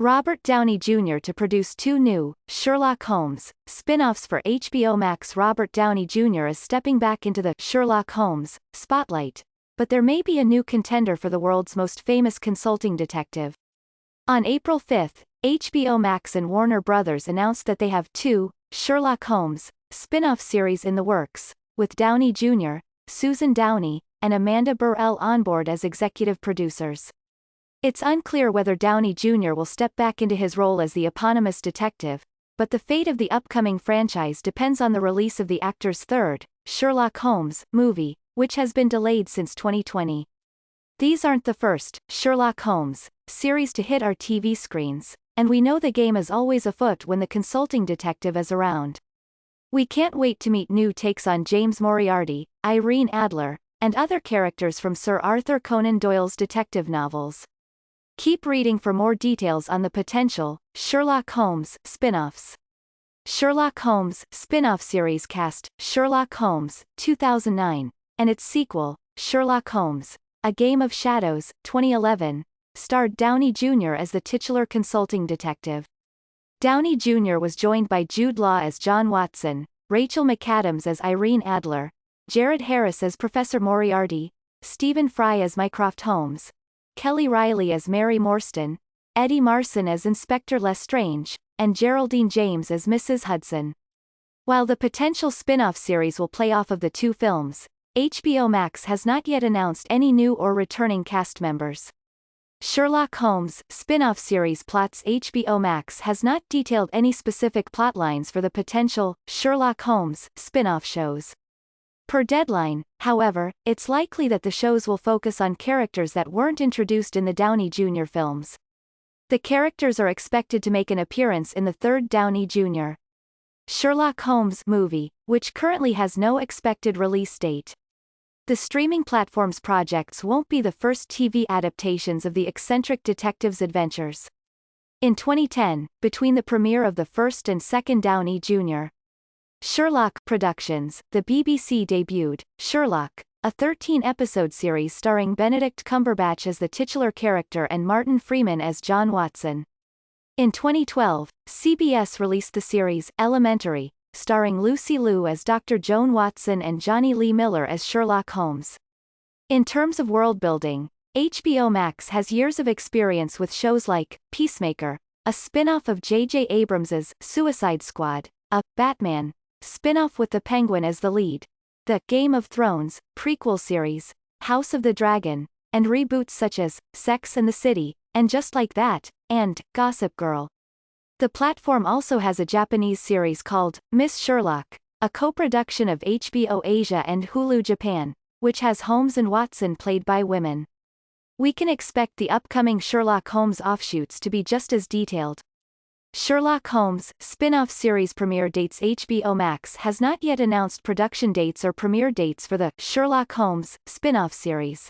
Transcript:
Robert Downey Jr. to produce two new Sherlock Holmes spin-offs for HBO Max. Robert Downey Jr. is stepping back into the Sherlock Holmes spotlight, but there may be a new contender for the world's most famous consulting detective. On April 5, HBO Max and Warner Brothers announced that they have two Sherlock Holmes spin-off series in the works, with Downey Jr., Susan Downey, and Amanda Burrell on board as executive producers. It's unclear whether Downey Jr. will step back into his role as the eponymous detective, but the fate of the upcoming franchise depends on the release of the actor's third Sherlock Holmes movie, which has been delayed since 2020. These aren't the first Sherlock Holmes series to hit our TV screens, and we know the game is always afoot when the consulting detective is around. We can't wait to meet new takes on James Moriarty, Irene Adler, and other characters from Sir Arthur Conan Doyle's detective novels. Keep reading for more details on the potential Sherlock Holmes spin-offs. Sherlock Holmes spin-off series cast Sherlock Holmes 2009, and its sequel, Sherlock Holmes, A Game of Shadows 2011, starred Downey Jr. as the titular consulting detective. Downey Jr. was joined by Jude Law as John Watson, Rachel McAdams as Irene Adler, Jared Harris as Professor Moriarty, Stephen Fry as Mycroft Holmes, Kelly Riley as Mary Morstan, Eddie Marsan as Inspector Lestrange, and Geraldine James as Mrs. Hudson. While the potential spin-off series will play off of the two films, HBO Max has not yet announced any new or returning cast members. Sherlock Holmes spin-off series plots. HBO Max has not detailed any specific plotlines for the potential Sherlock Holmes spin-off shows. Per Deadline, however, it's likely that the shows will focus on characters that weren't introduced in the Downey Jr. films. The characters are expected to make an appearance in the third Downey Jr. Sherlock Holmes movie, which currently has no expected release date. The streaming platform's projects won't be the first TV adaptations of the eccentric detective's adventures. In 2010, between the premiere of the first and second Downey Jr. Sherlock productions, the BBC debuted Sherlock, a 13-episode series starring Benedict Cumberbatch as the titular character and Martin Freeman as John Watson. In 2012, CBS released the series Elementary, starring Lucy Liu as Dr. Joan Watson and Johnny Lee Miller as Sherlock Holmes. In terms of world-building, HBO Max has years of experience with shows like Peacemaker, a spin-off of J.J. Abrams's Suicide Squad, a Batman spin-off with the Penguin as the lead, the Game of Thrones prequel series, House of the Dragon, and reboots such as Sex and the City, and Just Like That, and Gossip Girl. The platform also has a Japanese series called Miss Sherlock, a co-production of HBO Asia and Hulu Japan, which has Holmes and Watson played by women. We can expect the upcoming Sherlock Holmes offshoots to be just as detailed. Sherlock Holmes spin-off series premiere dates. HBO Max has not yet announced production dates or premiere dates for the Sherlock Holmes spin-off series.